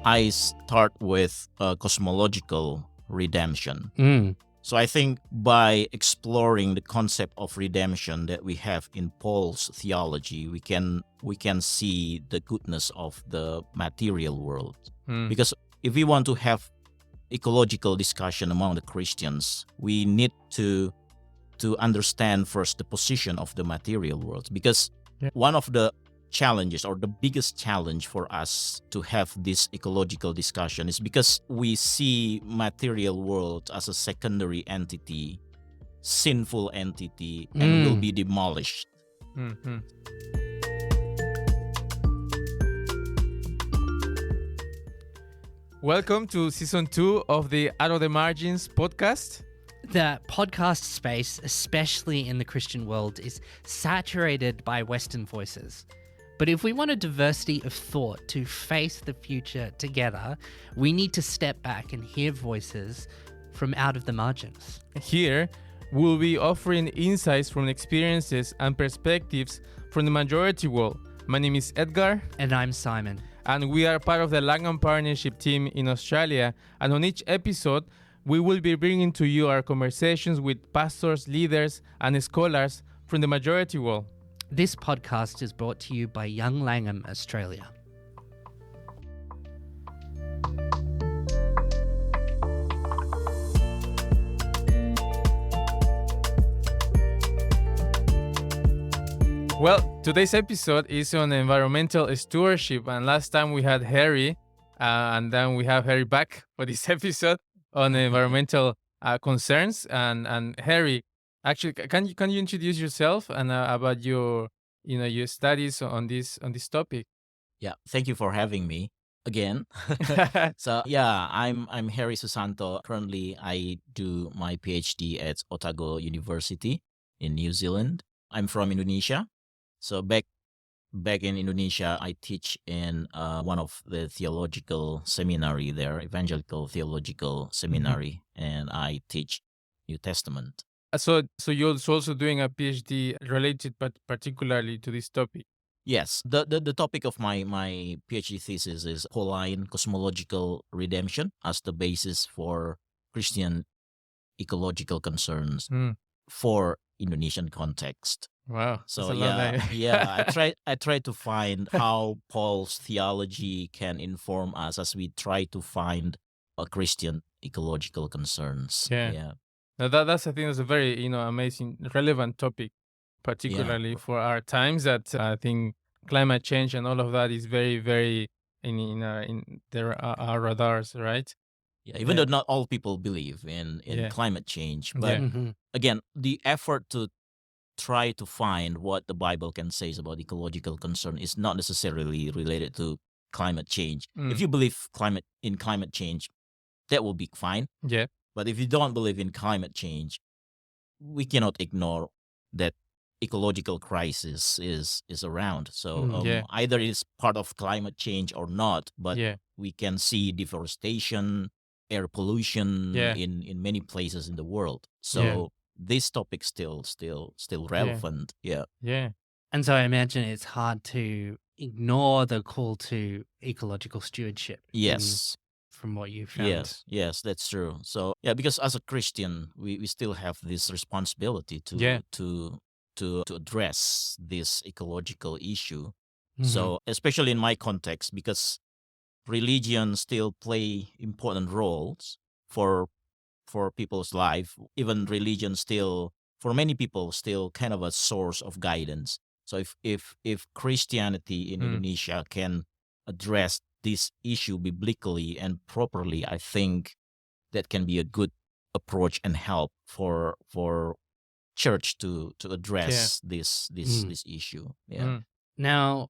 I start with cosmological redemption. So I think by exploring the concept of redemption that we have in Paul's theology, we can see the goodness of the material world. Because if we want to have ecological discussion among the Christians, we need to understand first the position of the material world. Because one of the challenges, or the biggest challenge for us to have this ecological discussion, is because we see material world as a secondary entity, sinful entity, and will be demolished. Welcome to season 2 of the Out of the Margins podcast. The podcast space, especially in the Christian world, is saturated by Western voices. But if we want a diversity of thought to face the future together, we need to step back and hear voices from out of the margins. Here, we'll be offering insights from experiences and perspectives from the majority world. My name is Edgar. And I'm Simon. And we are part of the Langham Partnership team in Australia. And on each episode, we will be bringing to you our conversations with pastors, leaders, and scholars from the majority world. This podcast is brought to you by Young Langham Australia. Well, today's episode is on environmental stewardship, and last time we had Harry, and then we have Harry back for this episode on environmental concerns. And Harry, actually, can you introduce yourself and about your studies on this topic? Yeah, thank you for having me again. So yeah, I'm Harry Susanto. Currently, I do my PhD at Otago University in New Zealand. I'm from Indonesia. So back in Indonesia, I teach in one of the theological seminary there, Evangelical Theological Seminary, and I teach New Testament. So you're also doing a PhD related, but particularly to this topic. Yes, the topic of my PhD thesis is Pauline cosmological redemption as the basis for Christian ecological concerns for Indonesian context. Wow. So I try to find how Paul's theology can inform us as we try to find a Christian ecological concerns. Yeah. Now that's I think that's a very amazing, relevant topic, particularly for our times. That I think climate change and all of that is very, very in our radars, right? Yeah, even though not all people believe in climate change, but again, the effort to try to find what the Bible can say about ecological concern is not necessarily related to climate change. If you believe in climate change, that will be fine. Yeah. But if you don't believe in climate change, we cannot ignore that ecological crisis is around. So either it's part of climate change or not, but we can see deforestation, air pollution in many places in the world. So this topic still relevant. Yeah. And so I imagine it's hard to ignore the call to ecological stewardship. Yes. From what you found. Yes, that's true. So because as a Christian, we still have this responsibility to address this ecological issue. So especially in my context, because religion still play important roles for people's life. Even religion still, for many people, still kind of a source of guidance. So if Christianity in Indonesia can address this issue biblically and properly, I think that can be a good approach and help for church to address this issue. Yeah. Now,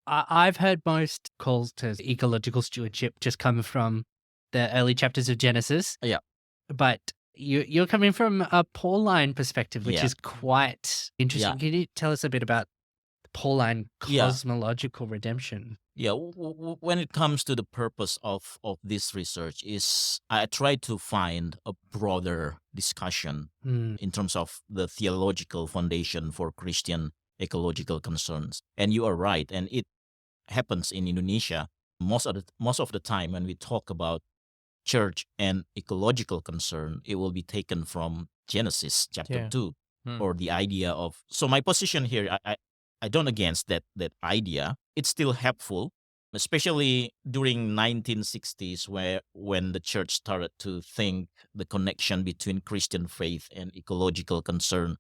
I've heard most calls to ecological stewardship just come from the early chapters of Genesis. Yeah. But you're coming from a Pauline perspective, which is quite interesting. Can you tell us a bit about Pauline cosmological redemption? Yeah, when it comes to the purpose of this research, is I try to find a broader discussion in terms of the theological foundation for Christian ecological concerns. And you are right, and it happens in Indonesia most of the time when we talk about church and ecological concern, it will be taken from Genesis chapter Yeah. 2, or the idea of. So my position here, I don't against that idea. It's still helpful, especially during 1960s, when the church started to think the connection between Christian faith and ecological concern.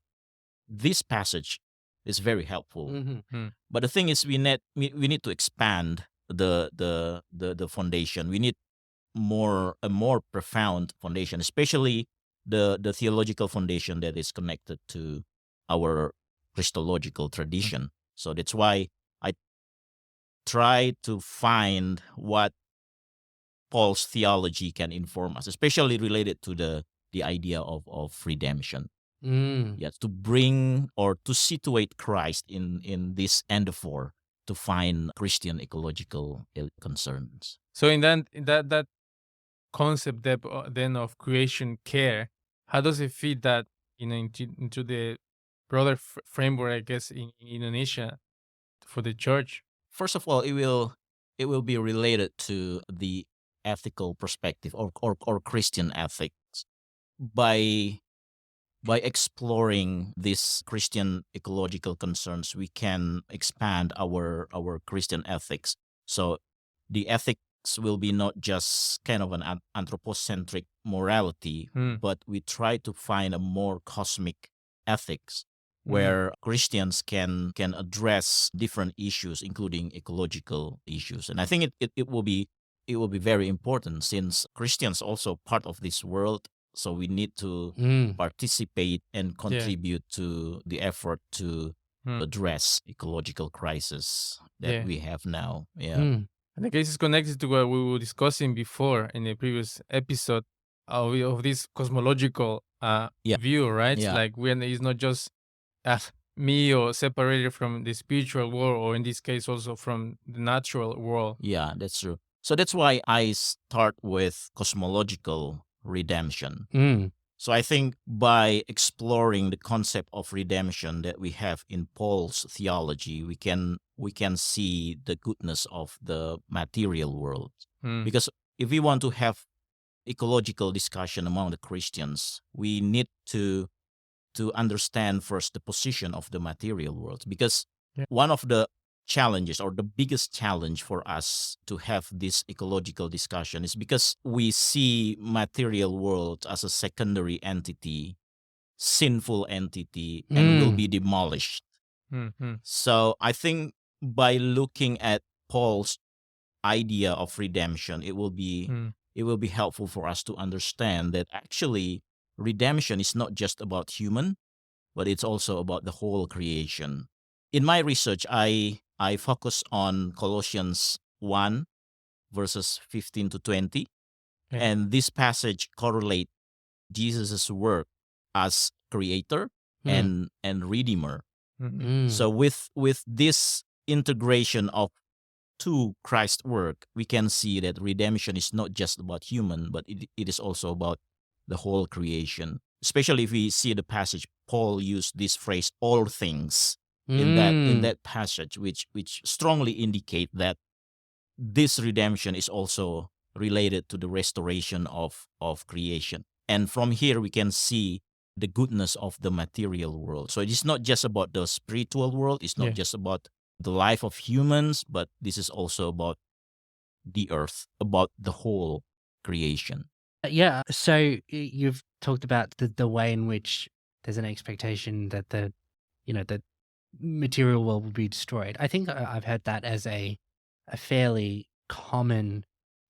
This passage is very helpful. But the thing is, we need to expand the foundation. We need a more profound foundation, especially the theological foundation that is connected to our Christological tradition. So that's why I try to find what Paul's theology can inform us, especially related to the idea of redemption. Yeah, to bring or to situate Christ in this endeavor to find Christian ecological concerns. So in that concept then of creation care, how does it fit that into the broader framework, I guess, in Indonesia for the church? First of all, it will be related to the ethical perspective or Christian ethics. By exploring these Christian ecological concerns, we can expand our Christian ethics. So the ethics will be not just kind of an anthropocentric morality, but we try to find a more cosmic ethics where Christians can address different issues, including ecological issues. And I think it will be very important, since Christians also part of this world. So we need to participate and contribute to the effort to address ecological crisis that we have now. Yeah. And I guess it's connected to what we were discussing before in the previous episode of this cosmological view, right? Yeah. Like it's not just me or separated from the spiritual world, or in this case also from the natural world. Yeah, that's true. So that's why I start with cosmological redemption. So I think by exploring the concept of redemption that we have in Paul's theology, we can see the goodness of the material world. Because if we want to have ecological discussion among the Christians, we need to understand first the position of the material world. Because one of the challenges, or the biggest challenge for us to have this ecological discussion, is because we see material world as a secondary entity, sinful entity, and will be demolished. So I think by looking at Paul's idea of redemption, it will be helpful for us to understand that actually redemption is not just about human, but it's also about the whole creation. In my research, I focus on Colossians 1, verses 15 to 20. Okay. And this passage correlates Jesus' work as creator and redeemer. So with this integration of two Christ's work, we can see that redemption is not just about human, but it is also about the whole creation. Especially if we see the passage, Paul used this phrase, all things, in that passage, which strongly indicate that this redemption is also related to the restoration of creation. And from here we can see the goodness of the material world. So it is not just about the spiritual world, it's not just about the life of humans, but this is also about the earth, about the whole creation. Yeah, so you've talked about the way in which there's an expectation that the material world will be destroyed. I think I've heard that as a fairly common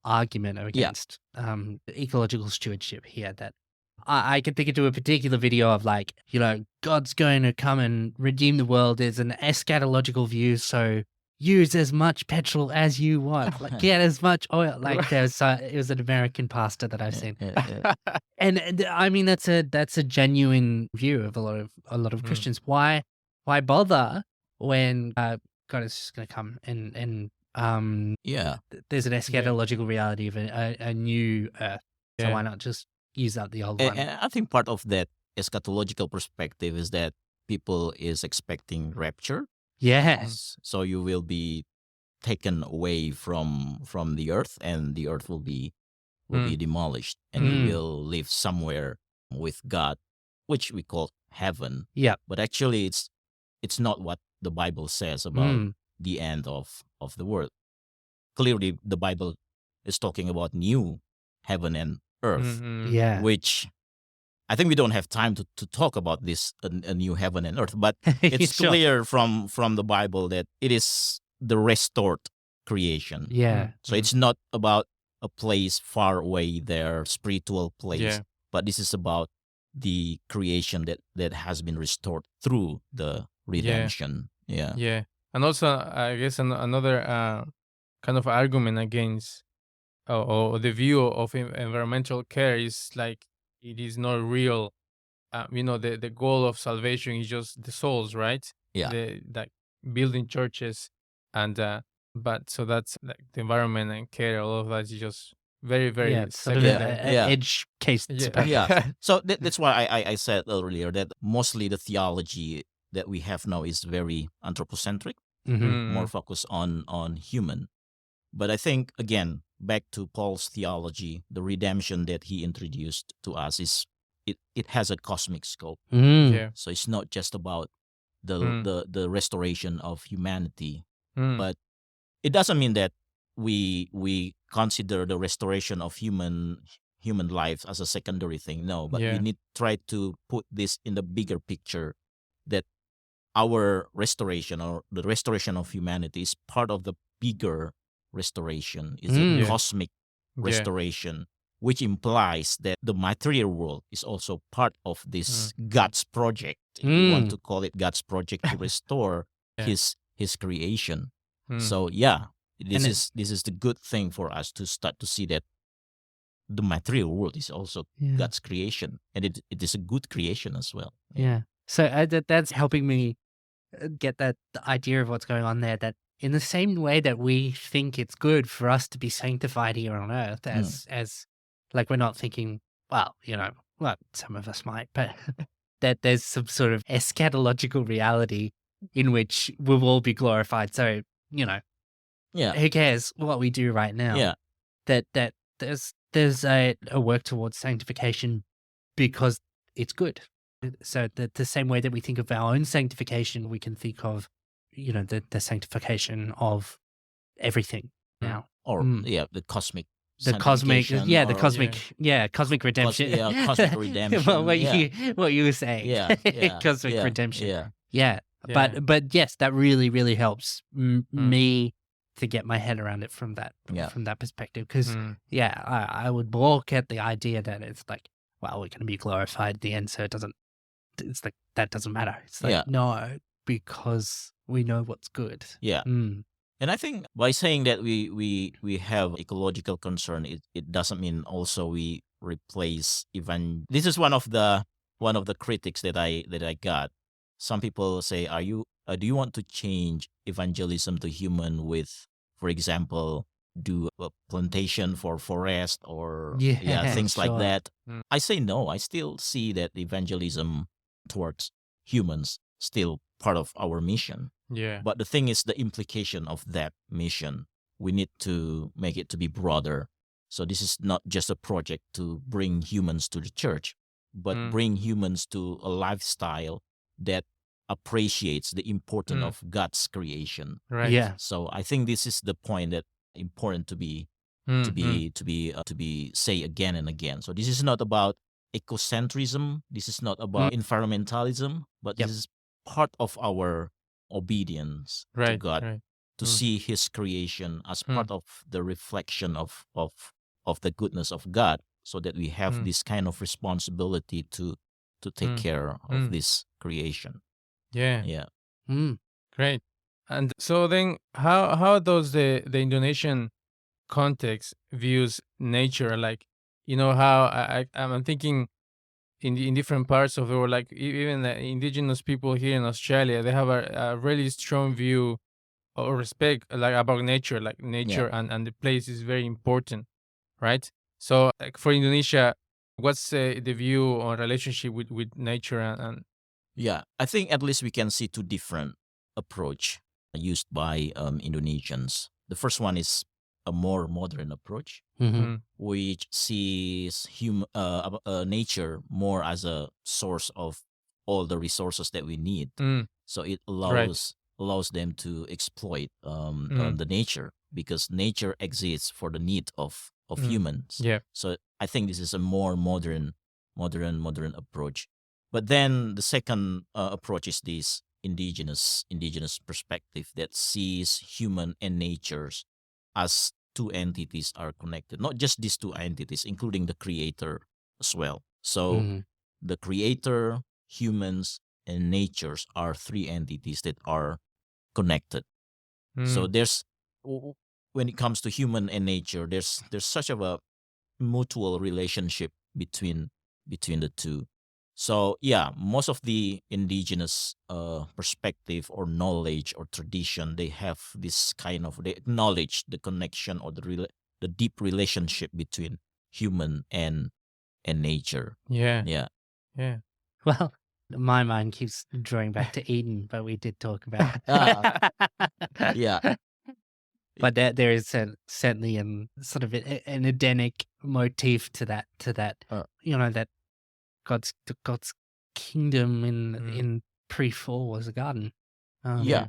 argument against ecological stewardship here, that I can think into a particular video of God's going to come and redeem the world. There's an eschatological view, so use as much petrol as you want, get as much oil. It was an American pastor that I've seen, and I mean that's a genuine view of a lot of Christians. Why bother when God is just going to come and there's an eschatological reality of a new earth. So why not just use up the old one? And I think part of that eschatological perspective is that people is expecting rapture. Yes. So you will be taken away from the earth, and the earth will be demolished, and we will live somewhere with God, which we call heaven. Yeah. But actually, it's not what the Bible says about the end of the world. Clearly, the Bible is talking about new heaven and earth, Yeah. which I think we don't have time to talk about this a new heaven and earth. But it's Sure. clear from the Bible that it is the restored creation. Yeah. So it's not about a place far away there, spiritual place, Yeah. but this is about the creation that has been restored through the redemption. Yeah. Yeah. And also, I guess another kind of argument against or the view of environmental care is like it is not real. The goal of salvation is just the souls, right? Yeah. Like building churches and but so that's like the environment and care, all of that is just very, very Yeah. It's sort of an secondary. edge case. Yeah. Yeah. So that's why I said earlier that mostly the theology that we have now is very anthropocentric, more focused on human. But I think, again, back to Paul's theology, the redemption that he introduced to us is it has a cosmic scope. Yeah. So it's not just about the restoration of humanity, but it doesn't mean that we consider the restoration of human life as a secondary thing. No, but we need try to put this in the bigger picture, that our restoration or the restoration of humanity is part of the bigger restoration. It's a cosmic restoration, which implies that the material world is also part of this God's project. If you want to call it God's project to restore his creation. So this is the good thing for us to start to see that the material world is also God's creation, and it is a good creation as well. Yeah. So that's helping me get the idea of what's going on there, that in the same way that we think it's good for us to be sanctified here on earth, as like we're not thinking, well, some of us might, but that there's some sort of eschatological reality in which we'll all be glorified. So, who cares what we do right now? Yeah. That there's a work towards sanctification because it's good. So the same way that we think of our own sanctification, we can think of, the sanctification of everything now. Or the cosmic. Cosmic redemption. Cosmic redemption. Well, what you were saying. Cosmic redemption. Yeah. But yes, that really, really helps me to get my head around it from that perspective. Because I would balk at the idea that it's like, well, we're going to be glorified at the end, so it's like that doesn't matter. It's like no, because we know what's good. Yeah. And I think by saying that we have ecological concern, it doesn't mean also we replace This is one of the critics that I got. Some people say, do you want to change evangelism to human with, for example, do a plantation for forest or things like that? I say no. I still see that evangelism towards humans still part of our mission. Yeah. But the thing is, the implication of that mission, we need to make it to be broader. So this is not just a project to bring humans to the church, but bring humans to a lifestyle that appreciates the importance of God's creation. Right. Yeah. So I think this is the point that important to be say again and again. So this is not about ecocentrism. This is not about environmentalism, but this is part of our obedience to God, to see His creation as part of the reflection of the goodness of God, so that we have this kind of responsibility to take care of this creation. Yeah. Yeah. Great. And so then, how does the Indonesian context views nature? Like, how I'm thinking in different parts of the world, like even the indigenous people here in Australia, they have a really strong view or respect like about nature, like nature and the place is very important, right? So like for Indonesia, what's the view or relationship with nature and Yeah, I think at least we can see two different approach. used by Indonesians. The first one is a more modern approach, which sees nature more as a source of all the resources that we need. So it allows them to exploit the nature, because nature exists for the need of humans. Yeah. So I think this is a more modern approach. But then the second approach is this indigenous perspective that sees human and nature as two entities are connected. Not just these two entities, including the creator as well. So the creator, humans, and natures are three entities that are connected. So there's, when it comes to human and nature, there's such of a mutual relationship between the two. So yeah, most of the indigenous perspective or knowledge or tradition, they have this kind of, they acknowledge the connection or the deep relationship between human and nature. Yeah. Yeah. Yeah. Well, my mind keeps drawing back to Eden, but we did talk about Yeah. But there is certainly sort of an Edenic motif to that. That God's kingdom in pre-fall was a garden. Yeah.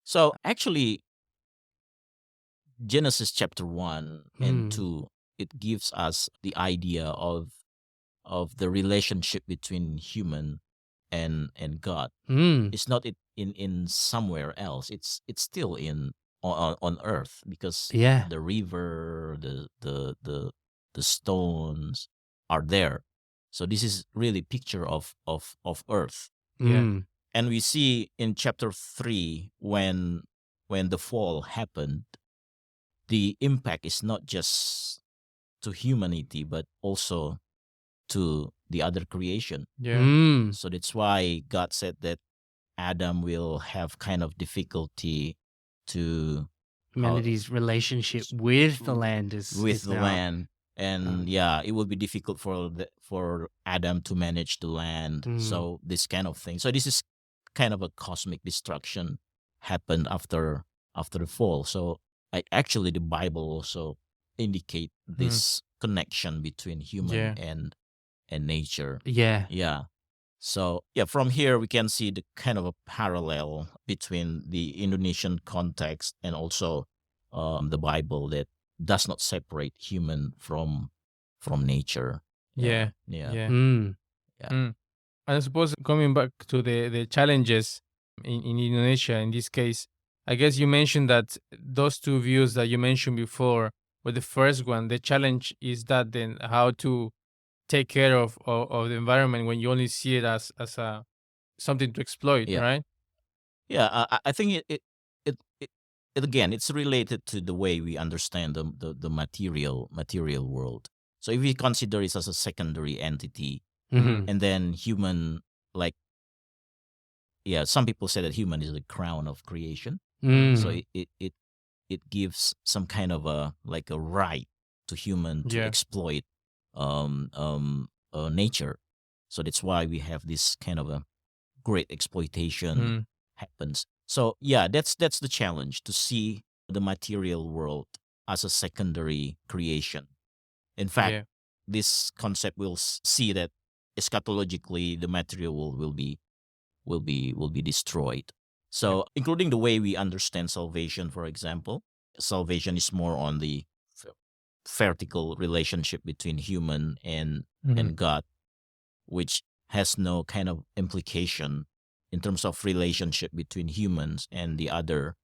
So actually, Genesis chapter 1 and 2, it gives us the idea of the relationship between human and God. It's not in somewhere else. It's still on earth, because the river, the stones are there. So this is really picture of earth. Yeah. And we see in chapter 3, when the fall happened, the impact is not just to humanity, but also to the other creation. Yeah. So that's why God said that Adam will have kind of difficulty to humanity's relationship with the land is now. land. And it will be difficult for Adam to manage the land. So this kind of thing. So this is kind of a cosmic destruction happened after the fall. So actually the Bible also indicate this connection between human and nature. Yeah. So from here we can see the kind of a parallel between the Indonesian context and also the Bible, that does not separate human from nature. Yeah. Mm. And I suppose coming back to the challenges in Indonesia, in this case, I guess you mentioned that those two views that you mentioned before were the first one. The challenge is that then how to take care of the environment when you only see it as a something to exploit, right? I think it again, it's related to the way we understand the material world. So if we consider it as a secondary entity, and then human, like, some people say that human is the crown of creation. So it gives some kind of a right to human to exploit nature. So that's why we have this kind of a great exploitation happens. So that's the challenge, to see the material world as a secondary creation. In fact, this concept will see that eschatologically the material world will be destroyed. So including the way we understand salvation, for example, salvation is more on the vertical relationship between human and God, which has no kind of implication in terms of relationship between humans and the other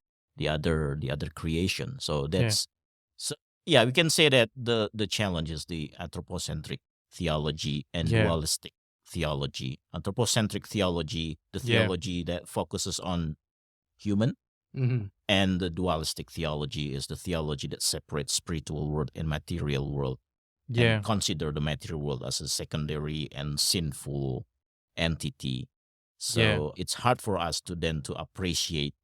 creation. So that's we can say that the challenge is the anthropocentric theology and dualistic theology. Anthropocentric theology, the theology that focuses on human, and the dualistic theology is the theology that separates spiritual world and material world, and consider the material world as a secondary and sinful entity. So it's hard for us to appreciate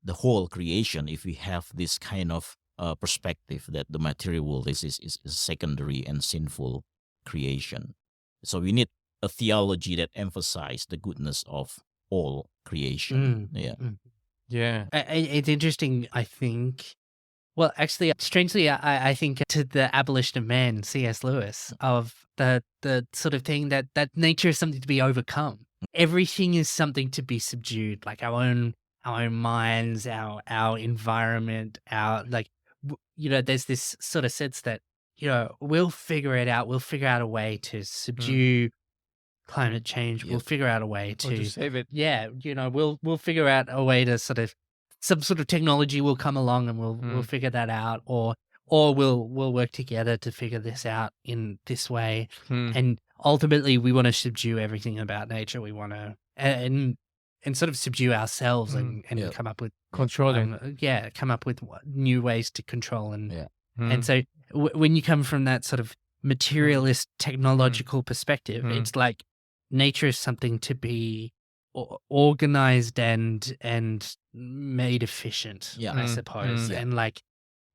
the whole creation if we have this kind of perspective that the material world is a secondary and sinful creation. So we need a theology that emphasizes the goodness of all creation. Yeah. It's interesting, I think. Well, actually, strangely, I think to the Abolition of Man, C.S. Lewis, of the sort of thing that nature is something to be overcome. Everything is something to be subdued, like our own minds, our environment, there's this sort of sense that, we'll figure it out. We'll figure out a way to subdue climate change. We'll Yep. figure out a way Or to to save it. we'll figure out a way to some sort of technology will come along and we'll figure that out, or we'll work together to figure this out in this way. And ultimately we want to subdue everything about nature. We want to and sort of subdue ourselves and Yep. come up with Controlling. come up with new ways to control and Yeah. and so when you come from that sort of materialist technological perspective, it's like nature is something to be organized and made efficient, Yeah. I suppose. Yeah. And like,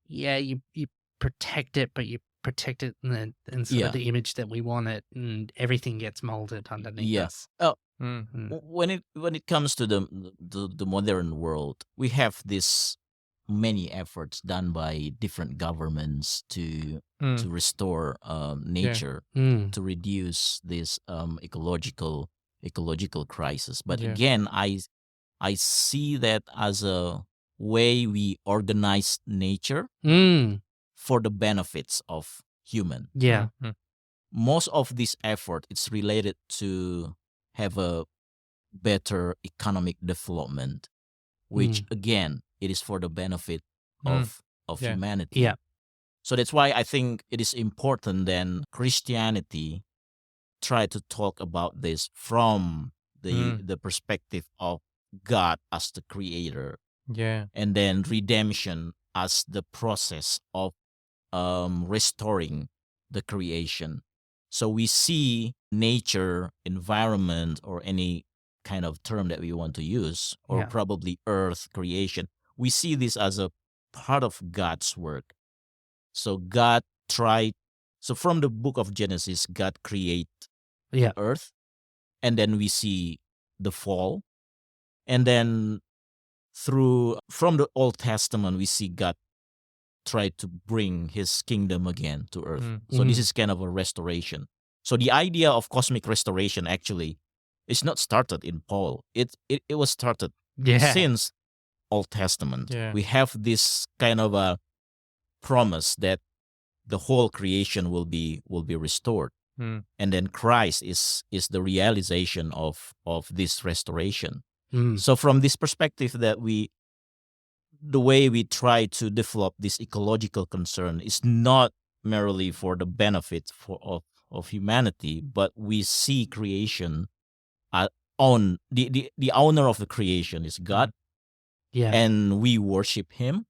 you protect it, but you protect it in sort of the image that we want it, and everything gets molded underneath us. Oh, Mm. when it comes to the modern world, we have this many efforts done by different governments to restore nature, Mm. to reduce this ecological crisis. But Yeah. again, I see that as a way we organize nature Mm. for the benefits of human. Yeah. Most of this effort is related to have a better economic development, which again, it is for the benefit of Yeah. humanity. Yeah. So that's why I think it is important then Christianity try to talk about this from the perspective of God as the creator, Yeah. and then redemption as the process of restoring the creation. So we see nature, environment, or any kind of term that we want to use, or Yeah. probably earth, creation. We see this as a part of God's work. So God tried, so from the book of Genesis, God create Yeah. earth, and then we see the fall. And then from the Old Testament, we see God try to bring his kingdom again to earth. So this is kind of a restoration. So the idea of cosmic restoration actually is not started in Paul. It was started since Old Testament. Yeah. We have this kind of a promise that the whole creation will be restored. And then Christ is the realization of this restoration. So from this perspective, that the way we try to develop this ecological concern is not merely for the benefit of humanity, but we see creation on the owner of the creation is God, and we worship him,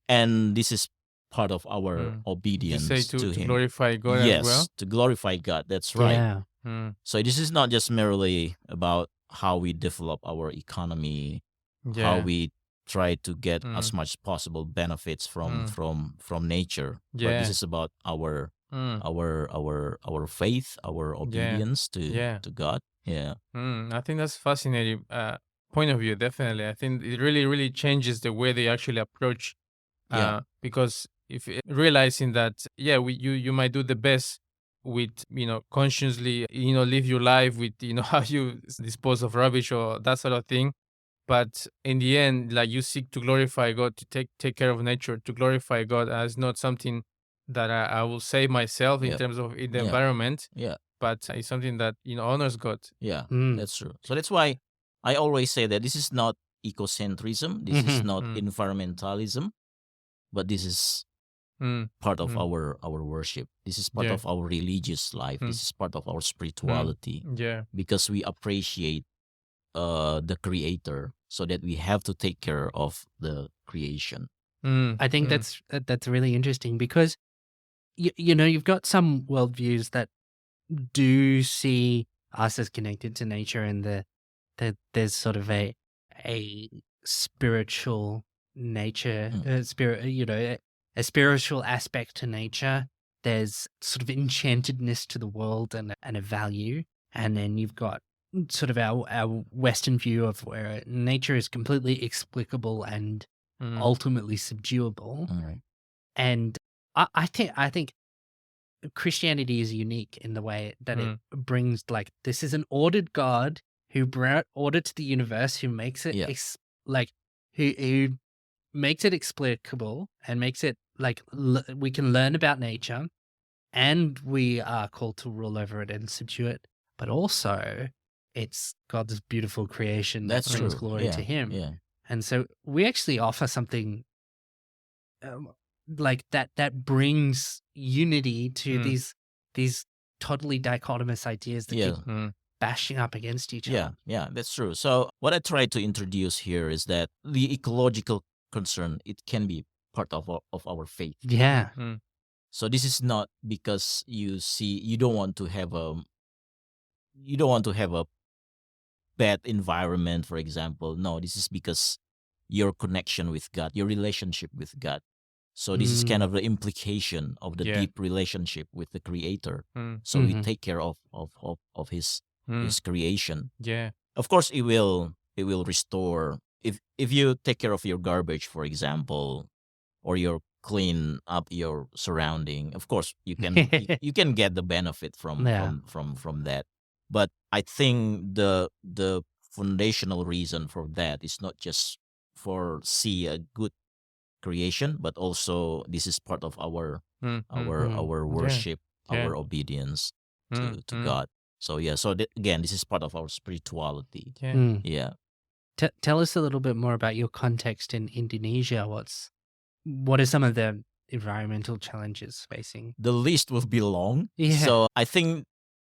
and this is part of our obedience You say to him. glorify God Yes, as well? to glorify God. That's right. Yeah. So this is not just merely about how we develop our economy, how we try to get as much possible benefits from nature, but this is about our faith, our obedience to God. I think that's fascinating point of view. Definitely, I think it really changes the way they actually approach. Because if realizing that, you might do the best with consciously live your life with how you dispose of rubbish or that sort of thing. But in the end, like, you seek to glorify God, to take care of nature, to glorify God as not something that I will save myself in terms of the environment, but it's something that honors God. That's true. So that's why I always say that this is not ecocentrism, this is not environmentalism, but this is part of our worship. This is part of our religious life. This is part of our spirituality. Because we appreciate the creator, so that we have to take care of the creation. I think that's really interesting, because you've got some worldviews that do see us as connected to nature, and that there's sort of a spiritual nature, a spiritual aspect to nature. There's sort of enchantedness to the world and a value. And then you've got sort of our Western view of where nature is completely explicable and ultimately subduable. Mm. And I think Christianity is unique in the way that it brings, like, this is an ordered God who brought order to the universe, who makes it who makes it explicable and makes it like we can learn about nature, and we are called to rule over it and subdue it. But also, it's God's beautiful creation that That's brings true. glory to Him. Yeah. And so we actually offer something like that brings unity to these totally dichotomous ideas that keep bashing up against each other. Yeah, that's true. So what I try to introduce here is that the ecological concern, it can be part of our faith. Yeah. So this is not because you don't want to have a bad environment, for example. No, this is because your connection with God, your relationship with God. So this is kind of the implication of the deep relationship with the Creator. So we take care of His creation. Yeah. Of course, it will restore. If you take care of your garbage, for example, or you clean up your surrounding, of course you can you can get the benefit from that. But I think the foundational reason for that is not just for see a good creation, but also this is part of our worship, our obedience to God. So again, this is part of our spirituality. Yeah. Tell us a little bit more about your context in Indonesia. What are some of the environmental challenges facing? The list will be long. Yeah. So I think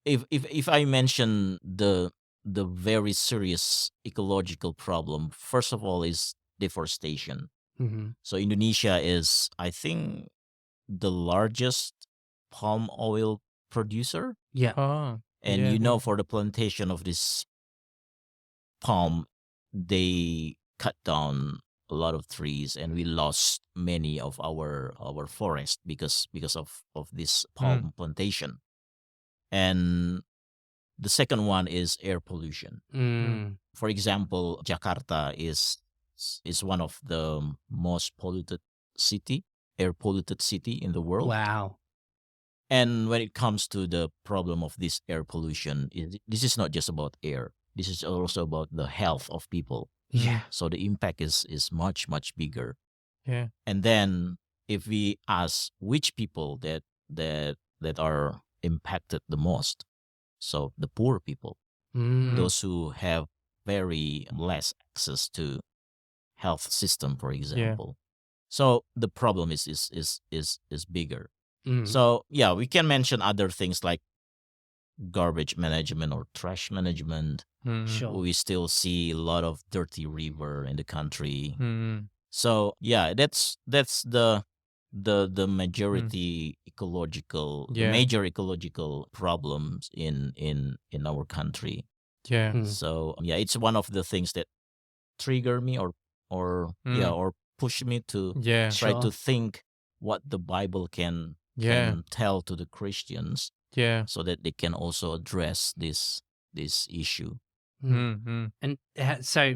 if I mention the very serious ecological problem, first of all is deforestation. So Indonesia is, I think, the largest palm oil producer. Yeah. And for the plantation of this palm, they cut down a lot of trees, and we lost many of our forest because of this palm plantation. And the second one is air pollution. For example, Jakarta is one of the most air polluted city in the world. Wow. And when it comes to the problem of this air pollution, this is not just about air. This is also about the health of people. Yeah. So the impact is much, much bigger. Yeah. And then if we ask which people that are impacted the most, so the poor people, those who have very less access to health system, for example. So the problem is bigger. So we can mention other things like garbage management or trash management. Sure. We still see a lot of dirty river in the country. So that's the majority the major ecological problems in our country. So it's one of the things that trigger me or push me to try to think what the Bible can tell to the Christians, so that they can also address this issue. And so,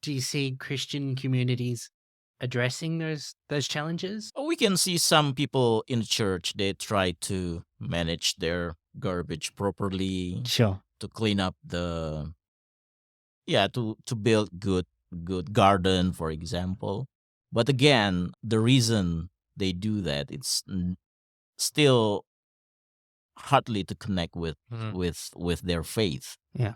do you see Christian communities addressing those challenges? We can see some people in church, they try to manage their garbage properly. Sure. To clean up to build good garden, for example. But again, the reason they do that, it's still hardly to connect with their faith. Yeah.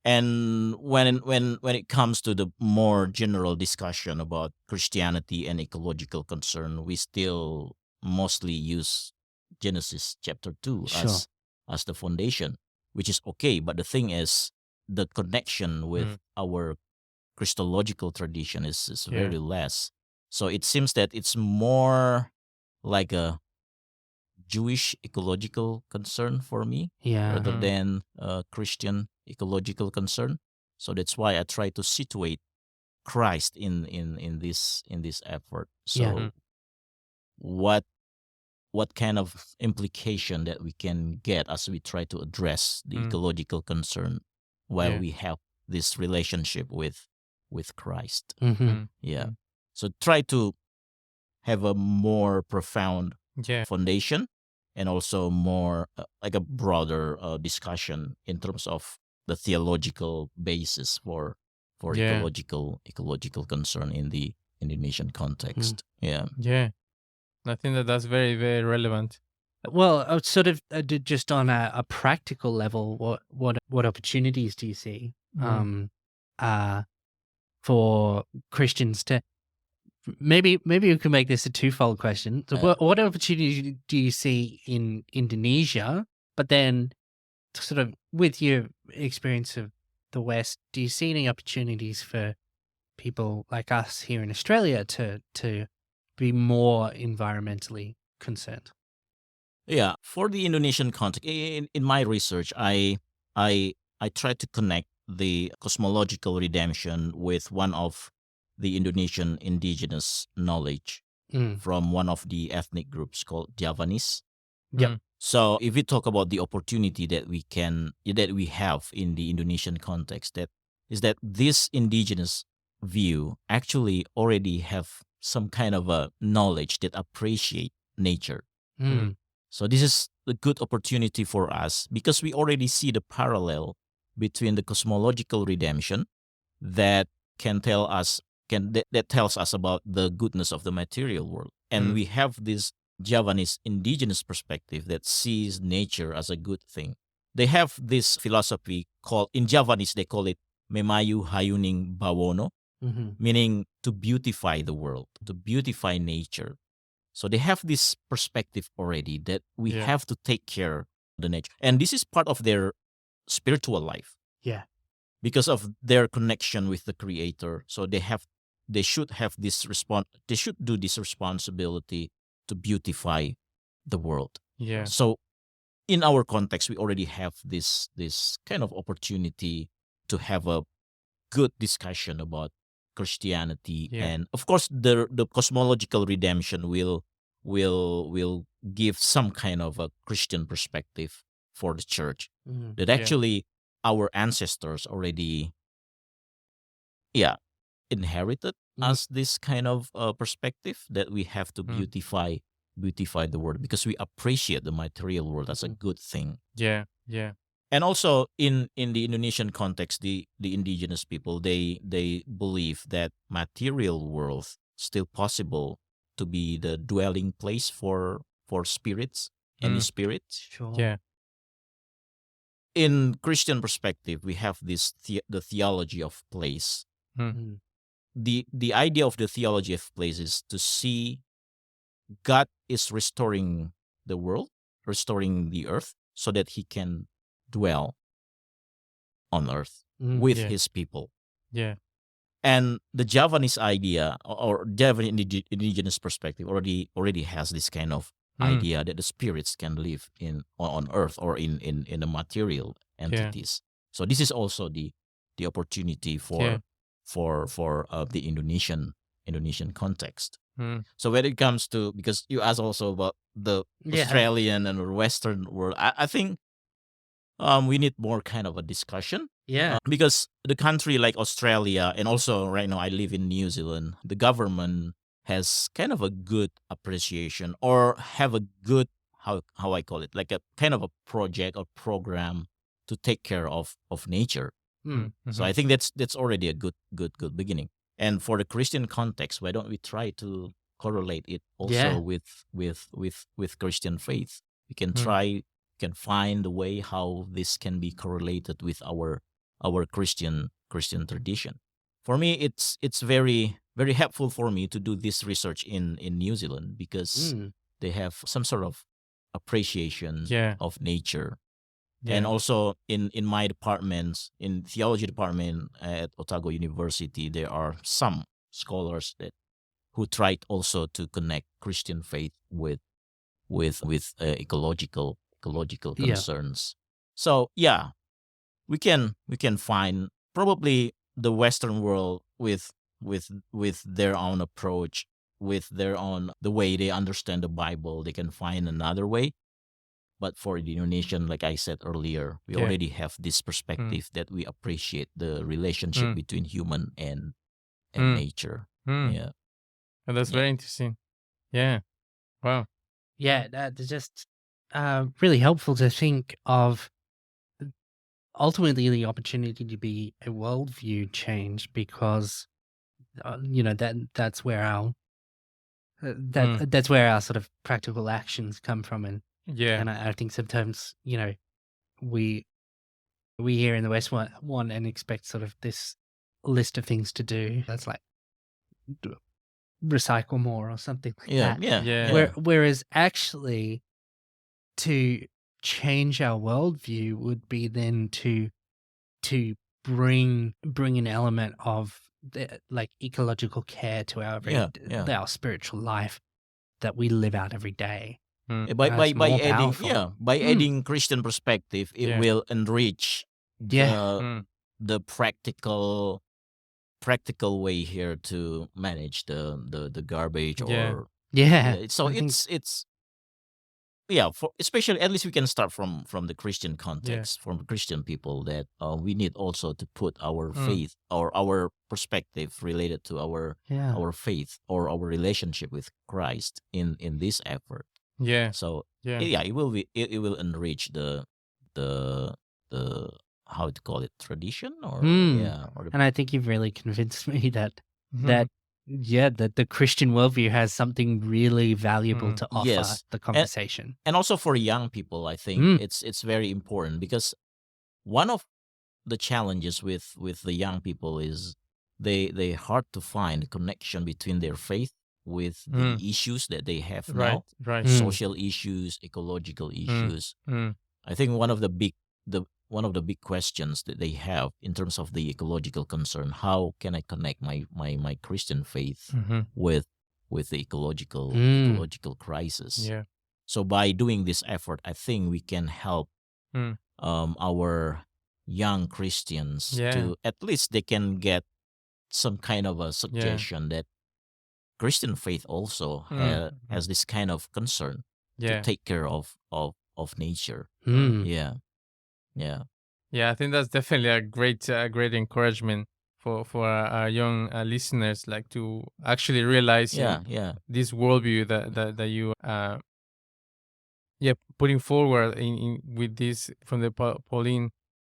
And when it comes to the more general discussion about Christianity and ecological concern, we still mostly use Genesis chapter 2 as the foundation, which is okay. But the thing is, the connection with our Christological tradition is very less. So it seems that it's more like a Jewish ecological concern for me, rather than Christian ecological concern. So that's why I try to situate Christ in this effort. So what kind of implication that we can get as we try to address the ecological concern while Yeah. we have this relationship with Christ. Mm-hmm. Yeah. So try to have a more profound Yeah. foundation, and also more like a broader discussion in terms of the theological basis for Yeah. ecological concern in the Indonesian context. Yeah. Yeah. I think that's very, very relevant. Well, sort of just on a practical level, what opportunities do you see for Christians to maybe we can make this a twofold question. So what opportunities do you see in Indonesia? But then, sort of with your experience of the West, do you see any opportunities for people like us here in Australia to be more environmentally concerned? Yeah, for the Indonesian context, in my research, I try to connect the cosmological redemption with one of the Indonesian indigenous knowledge from one of the ethnic groups called Javanese. Yep. So if we talk about the opportunity that we have in the Indonesian context, that is that this indigenous view actually already have some kind of a knowledge that appreciate nature. So this is a good opportunity for us because we already see the parallel between the cosmological redemption that that tells us about the goodness of the material world, and we have this Javanese indigenous perspective that sees nature as a good thing. They have this philosophy called, in Javanese they call it Memayu Hayuning Bawono, meaning to beautify the world, to beautify nature. So they have this perspective already that we have to take care of the nature. And this is part of their spiritual life. Yeah. Because of their connection with the creator. So they should have this they should do this responsibility to beautify the world. Yeah. So in our context, we already have this kind of opportunity to have a good discussion about Christianity, and of course the cosmological redemption will give some kind of a Christian perspective for the church that actually our ancestors already inherited us this kind of perspective that we have to beautify the world because we appreciate the material world as a good thing. Yeah. And also in the Indonesian context, the indigenous people, they believe that material world still possible to be the dwelling place for spirits, any spirits. Sure. Yeah. In Christian perspective, we have this the theology of place. The idea of the theology of place is to see God is restoring the world, restoring the earth, so that He can dwell on earth with His people. Yeah. And the Javanese idea or Javanese indigenous perspective already has this kind of idea that the spirits can live on earth or in the material entities. So this is also the opportunity for the Indonesian context. So when it comes to, because you asked also about the Australian and Western world, I think we need more kind of a discussion. Yeah. Because the country like Australia, and also right now I live in New Zealand, the government has kind of a good appreciation or have a good, how I call it, like a kind of a project or program to take care of nature. So I think that's already a good beginning. And for the Christian context, why don't we try to correlate it also with Christian faith? We can can find a way how this can be correlated with our Christian tradition. For me, it's very very helpful for me to do this research in New Zealand because they have some sort of appreciation of nature. And also in my departments, in theology department at Otago University, there are some scholars who tried also to connect Christian faith with ecological concerns. So we can find probably the Western world with their own approach, with their own the way they understand the Bible. They can find another way. But for the Indonesian, like I said earlier, we already have this perspective that we appreciate the relationship between human and nature. Yeah. And that's very interesting. Yeah. Wow. Yeah, that's just really helpful to think of ultimately the opportunity to be a worldview change, because that's where our that's where our sort of practical actions come from, and I think sometimes we here in the West want and expect sort of this list of things to do. That's like recycle more or something like that. Yeah. Whereas actually, to change our worldview would be then to bring an element of like ecological care to our spiritual life that we live out every day. By adding Christian perspective, it will enrich the practical way here to manage the garbage or so it's for especially, at least we can start from the Christian context, from Christian people, that we need also to put our faith or our perspective related to our faith or our relationship with Christ in this effort. So it will enrich the how to call it, tradition or and I think you've really convinced me that that the Christian worldview has something really valuable to offer the conversation. And also for young people, I think it's very important, because one of the challenges with the young people is they hard to find a connection between their faith with the issues that they have now, social issues, ecological issues. I think one of the big questions that they have in terms of the ecological concern: how can I connect my Christian faith with the ecological crisis? So by doing this effort, I think we can help our young Christians to, at least they can get some kind of a suggestion that Christian faith also has this kind of concern to take care of nature. Yeah, I think that's definitely a great encouragement for our young listeners, like to actually realize this worldview that you putting forward in with this from the Pauline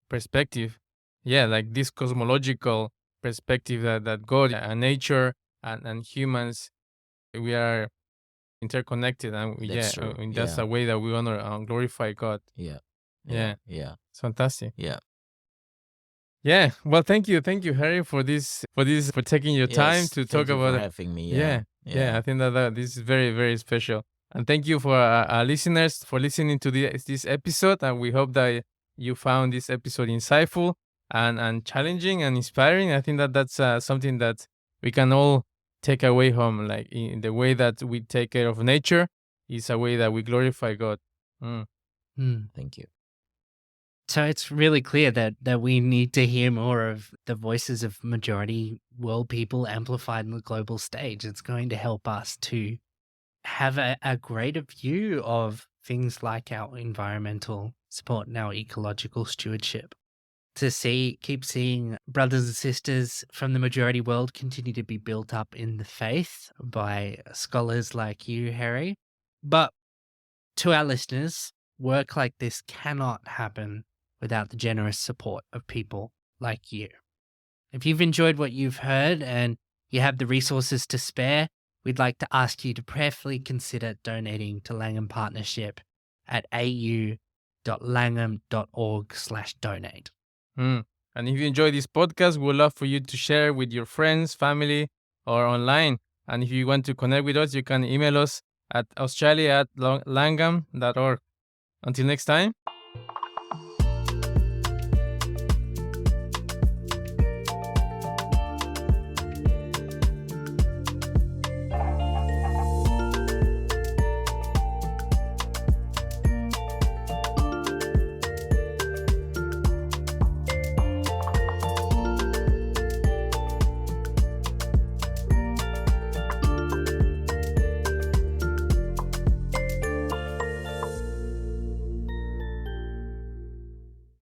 perspective. Like this cosmological perspective that God and nature and humans, we are interconnected, and that's a way that we honor and glorify God. It's fantastic. Well, thank you, Harry, for taking your time to talk about for having me. I think that this is very, very special. And thank you for our listeners for listening to this episode, and we hope that you found this episode insightful and challenging and inspiring. I think that's something that we can all take away home, like in the way that we take care of nature is a way that we glorify God. Thank you. So it's really clear that we need to hear more of the voices of majority world people amplified on the global stage. It's going to help us to have a greater view of things like our environmental support and our ecological stewardship. To keep seeing brothers and sisters from the majority world continue to be built up in the faith by scholars like you, Harry. But to our listeners, work like this cannot happen without the generous support of people like you. If you've enjoyed what you've heard and you have the resources to spare, we'd like to ask you to prayerfully consider donating to Langham Partnership at au.langham.org/donate. And if you enjoy this podcast, we would love for you to share with your friends, family, or online. And if you want to connect with us, you can email us at australia@langham.org. Until next time.